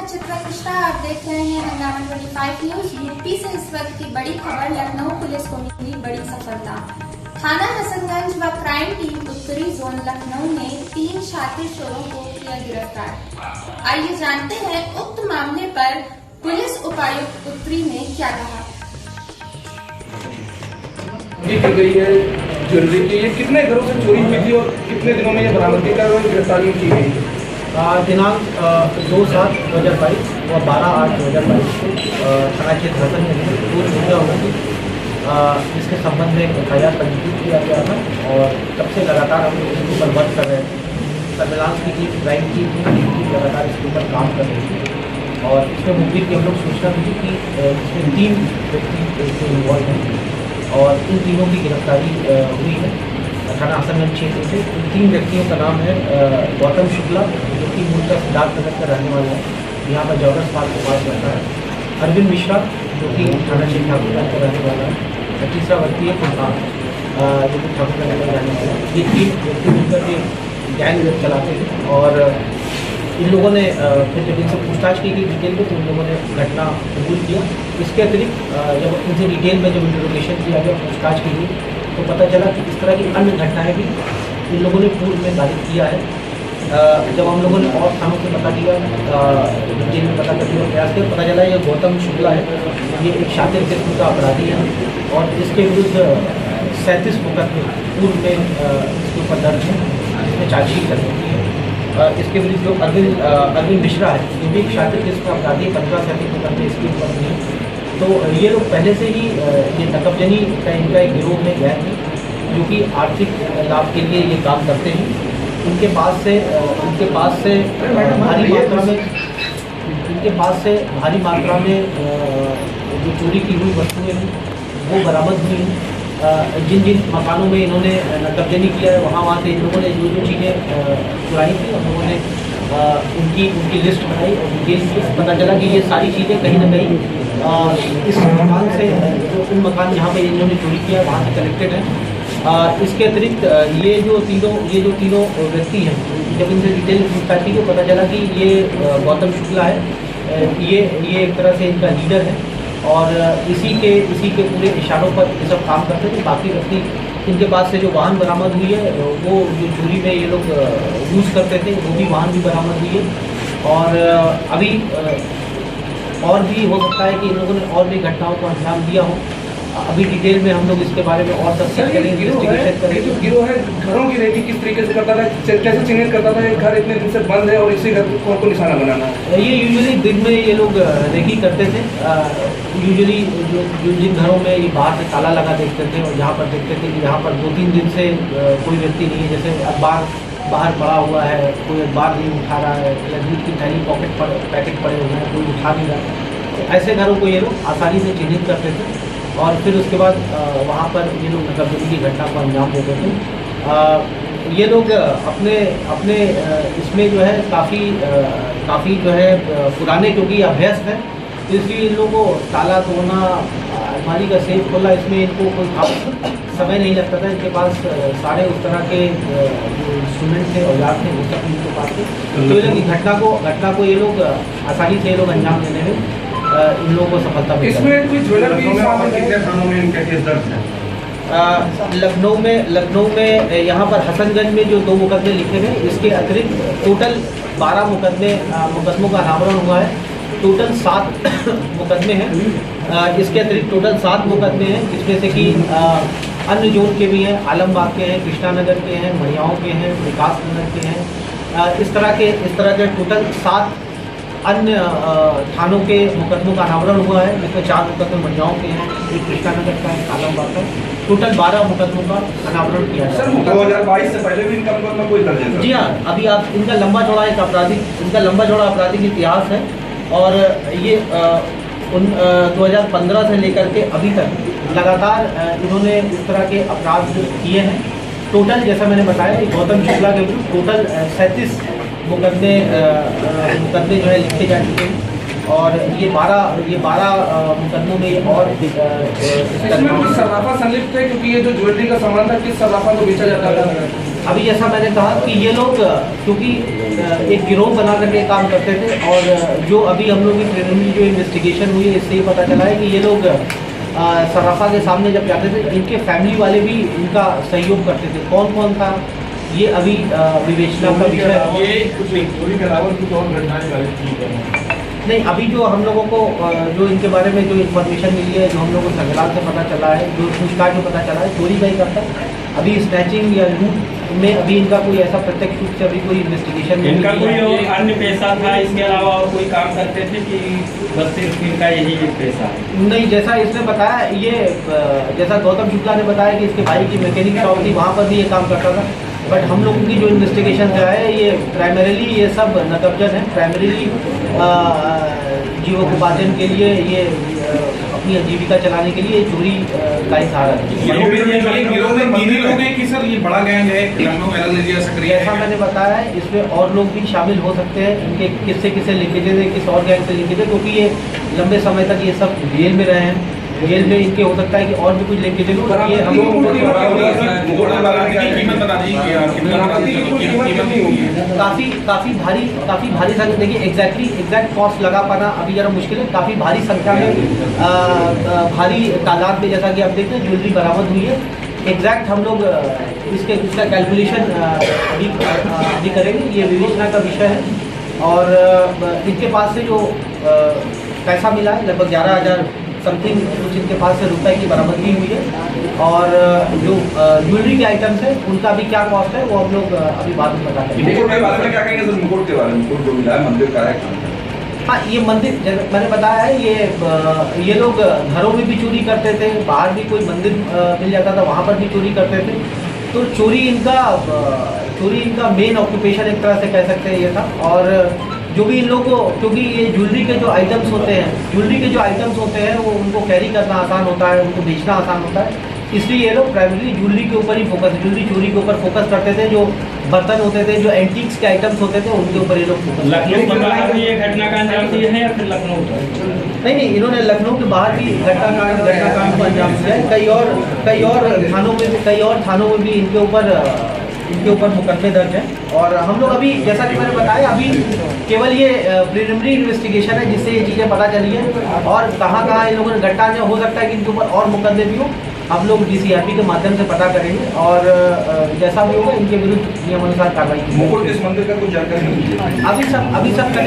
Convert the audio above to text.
मैं चित्रा मिश्रा। आप देख रहे हैं हंगामा 25 न्यूज। यूपी से इस वक्त की बड़ी खबर। लखनऊ पुलिस को मिली बड़ी सफलता। थाना हसनगंज व क्राइम टीम उत्तरी जोन लखनऊ ने 3 शातिर चोरों को किया गिरफ्तार। आइए जानते हैं उक्त मामले पर पुलिस उपायुक्त उत्तरी ने क्या कहा। की गई है ज्वेलरी की, ये कितने घरों से चोरी हुई थी और कितने दिनों में ये बरामदगी कर और गिरफ्तारी की गई? दिनांक 2/7/2022 व 12/8/2022 को थाना क्षेत्र हसनगंज में 2 चोरियाँ हुई थी। इसके संबंध में FIR पंजीकृत किया गया था और तब से लगातार हम लोग इसके ऊपर वर्क कर रहे थे। सर्विलांस की टीम, क्राइम टीम लगातार इसके ऊपर काम कर रही थी और इसमें मुखबिर की हम लोग सूचना मिली कि इसमें 3 व्यक्ति इसमें इन्वॉल्व हैं और इन तीनों की गिरफ्तारी हुई है थाना हसनगंज क्षेत्र से। इन 3 व्यक्तियों का नाम है गौतम शुक्ला, जो कि मूलतः सिद्धार्थनगर का रहने वाला है, यहाँ पर जौहर पार्क के पास रहता है। अरविंद मिश्रा, जो कि थाना क्षेत्र ठाकुरगंज का रहने वाला है। तीसरा व्यक्ति है फुरकान, जो कि ठाकुरगंज का रहने वाला है। ये 3 व्यक्ति मिलकर ये गैंग चलाते हैं और इन लोगों ने फिर जब इनसे पूछताछ की गई डिटेल में तो इन लोगों ने घटना कबूल किया। इसके अतिरिक्त जब इनसे डिटेल में जब इंट्रोगेशन किया गया, पूछताछ की गई, तो पता चला कि इस तरह की अन्य घटनाएं भी इन लोगों ने पूर्व में दाखिल किया है। जब हम लोगों ने और थानों से पता किया, डिटेल में पता करने का प्रयास किया, पता चला ये गौतम शुक्ला है, ये एक शातिर किस्म का अपराधी है और इसके विरुद्ध 37 मुकदमे पूर्व में इसके ऊपर दर्ज है, इसमें चार्जशीट कर दी है। इसके विरुद्ध जो अरविंद मिश्रा है, जो भी एक शातिर किस्म का अपराधी, 15 से अधिक मुकदमे इसके ऊपर नहीं। तो ये लोग पहले से ही ये नकबजनी का इनका एक गिरोह में गए थे, जो कि आर्थिक लाभ के लिए ये काम करते हैं। उनके पास से भारी मात्रा में जो चोरी की हुई वस्तुएं हैं वो बरामद हुई हैं। जिन जिन मकानों में इन्होंने नकबजनी किया है वहाँ से इन लोगों ने जो चीज़ें चुराई थी, हम लोगों ने उनकी लिस्ट बनाई और डिटेल की। पता चला कि ये सारी चीज़ें कहीं ना कहीं इस मकान से, जो उन मकान जहाँ पे इन्होंने चोरी किया वहाँ से कलेक्टेड है। इसके अतिरिक्त ये जो तीनों व्यक्ति हैं, जब इनसे डिटेल पूछताछ की तो पता चला कि ये गौतम शुक्ला है, ये एक तरह से इनका लीडर है और इसी के पूरे इशारों पर ये सब काम करते थे। बाकी व्यक्ति इनके पास से जो वाहन बरामद हुई है वो जो चोरी में ये लोग यूज़ करते थे वो भी वाहन भी बरामद हुई है और अभी और भी हो सकता है कि इन लोगों ने और भी घटनाओं को अंजाम दिया हो। अभी डिटेल में हम लोग इसके बारे में और तफ्तीश करेंगे, इन्वेस्टिगेशन करेंगे। जो गिरोह है घरों की रेकी किस तरीके से करता था, कैसे चिन्हित करता था ये घर इतने दिन से बंद है और इसी घर को निशाना बनाना? ये यूजुअली दिन में ये लोग रेकी करते थे। यूजुअली जो जिन घरों में ये बाहर से ताला लगा देखते थे और यहाँ पर देखते थे कि यहाँ पर 2-3 दिन से कोई व्यक्ति नहीं है, जैसे अखबार बाहर पड़ा हुआ है, कोई अखबार नहीं उठा रहा है या दूध की थैली पैकेट पड़े हुए हैं, कोई उठा नहीं रहा, तो ऐसे घरों को ये लोग आसानी से चिन्हित करते थे और फिर उसके बाद वहाँ पर ये लोग नकबजनी की घटना को अंजाम देते थे। ये लोग अपने इसमें जो है काफ़ी जो है पुराने, क्योंकि अभ्यस्त है, इसलिए इन लोगों को ताला तोड़ना, अलमारी का सेफ खोलना, इसमें इनको कोई खास समय नहीं लगता था। इनके पास सारे उस तरह के जो इंस्ट्रूमेंट थे, औजार थे, वो सब इनके पास थे। तो ये लोग घटना को ये लोग आसानी से ये लोग अंजाम देने में इन लोगों को सफलता मिली। इसमें कोई ज्वेलर भी कितने थानों में इनके केस दर्ज है? लखनऊ में यहाँ पर हसनगंज में जो 2 मुकदमे लिखे हैं, इसके अतिरिक्त टोटल 12 मुकदमों का अनावरण हुआ है। टोटल 7 मुकदमे हैं। इसके अतिरिक्त टोटल 7 मुकदमे हैं, जिसमें से कि अन्य जोन के भी हैं, आलमबाग के हैं, कृष्णा नगर के हैं, मरियाओं के हैं, विकास नगर के हैं। इस तरह के टोटल 7 अन्य थानों के मुकदमों का अनावरण हुआ है, जिसमें 4 मुकदमे मरियाओं के हैं, एक कृष्णा नगर का है, आलमबाग का। टोटल 12 मुकदमों का अनावरण किया है। सर 2022 से पहले भी इनका मुकदमा कोई दर्ज है? जी हाँ, अभी आप इनका लंबा चौड़ा आपराधिक इतिहास है और ये 2015 से लेकर के अभी तक लगातार इन्होंने इस तरह के अपराध किए हैं। टोटल जैसा मैंने बताया कि गौतम शुक्ला के विरुद्ध टोटल 37 मुकदमे जो है लिखे जा चुके हैं और ये 12 मुकदमों में और इसमें कुछ सर्राफा संलिप्त है, क्योंकि ये जो ज्वेलरी का सामान था किस सर्राफा को बेचा जाता था? अभी जैसा मैंने कहा कि ये लोग क्योंकि एक गिरोह बना करके काम करते थे, और जो अभी हम लोग की प्रिलिमिनरी जो इन्वेस्टिगेशन हुई है इससे ये पता चला है कि ये लोग सर्राफा के सामने जब जाते थे इनके फैमिली वाले भी इनका सहयोग करते थे। कौन कौन था ये अभी विवेचना का विषय है। ये कुछ चोरी के अलावा कुछ और घटनाएं नहीं, अभी जो हम लोगों को जो इनके बारे में जो इन्फॉर्मेशन मिली है, जो हम लोगों को संगलाल से पता चला है, जो पूछताछ में पता चला है, चोरी का ही करता है। अभी स्नैचिंग या लूट में अभी इनका कोई ऐसा प्रत्यक्ष रूप से अभी कोई इन्वेस्टिगेशन नहीं इनका कोई है। और अन्य पेशा था इसके अलावा और कोई काम करते थे कि बस सिर्फ इनका यही एक पेशा है? नहीं, जैसा इसने बताया ये जैसा गौतम शुक्ला ने बताया कि इसके भाई की मैकेनिक शॉप थी, वहाँ पर भी ये काम करता था। बट हम लोगों की जो इन्वेस्टिगेशन से है ये प्राइमरीली ये सब नकबजन है। प्राइमरीली जीवकोपार्जन के लिए ये अपनी आजीविका चलाने के लिए चोरी का ही सहारा है। गिरोह में 3 लोग हैं कि सर ये बड़ा गैंग है, लखनऊ में अलग एरिया सक्रिय है? जैसा मैंने बताया है इसमें और लोग भी शामिल हो सकते हैं। इनके किससे किससे लिंकेजेज है, किस और गैंग से लिंकेज है, क्योंकि ये लंबे समय तक ये सब जेल में रहे हैं। जेल में इनके हो सकता है कि और भी कुछ लिंकेजेज हो। ये हम लोग कीमत बता दीजिए। काफ़ी भारी संख्या, देखिए एग्जैक्ट कॉस्ट लगा पाना अभी जरा मुश्किल है। काफ़ी भारी संख्या में भारी तादाद में जैसा कि आप देखते हैं ज्वेलरी बरामद हुई है। एग्जैक्ट हम लोग इसका कैलकुलेशन अभी करेंगे, ये विवेचना का विषय है। और इनके पास से जो पैसा मिला है लगभग 11,000 समथिंग कुछ इनके पास से रुपए की बरामदगी हुई है। और जो ज्वेलरी के आइटम्स हैं उनका भी क्या कॉस्ट है वो हम लोग अभी बाद में बता देंगे। मुकुट के बारे में क्या कहेंगे सर? मुकुट के बारे में, मुकुट जो मिला है मंदिर का है। हाँ, ये मंदिर जैसे मैंने बताया है ये लोग घरों में भी चोरी करते थे, बाहर भी कोई मंदिर मिल जाता था वहाँ पर भी चोरी करते थे। तो चोरी इनका मेन ऑक्यूपेशन एक तरह से कह सकते हैं ये था। और जो भी इन लोगों को, क्योंकि ये ज्वेलरी के जो आइटम्स होते हैं वो उनको कैरी करना आसान होता है, उनको बेचना आसान होता है, इसलिए ये लोग प्राइमरी ज्वेलरी के ऊपर ही ज्वेलरी चोरी के ऊपर फोकस करते थे। जो बर्तन होते थे, जो एंटीक्स के आइटम्स होते थे उनके ऊपर ये लोग फोकस। लखनऊ के बाहर भी ये घटना का अंजाम दिए हैं या फिर लखनऊ पर? नहीं, इन्होंने लखनऊ के बाहर भी घटनाकांड को अंजाम दिया है। कई और थानों में भी इनके ऊपर मुकदमे दर्ज है। और हम लोग अभी जैसा कि मैंने बताया अभी केवल ये प्रिलिमिनरी इन्वेस्टिगेशन है जिससे ये चीज़ें पता चली है। और कहाँ इन लोगों ने घटना है, हो सकता है कि इनके ऊपर और मुकदमे भी हो, हम लोग DCRP के माध्यम से पता करेंगे और जैसा भी होगा इनके विरुद्ध नियमानुसार कार्रवाई की। मुकुट इस मंदिर का कुछ जानकारी नहीं है? अभी सब करेंगे।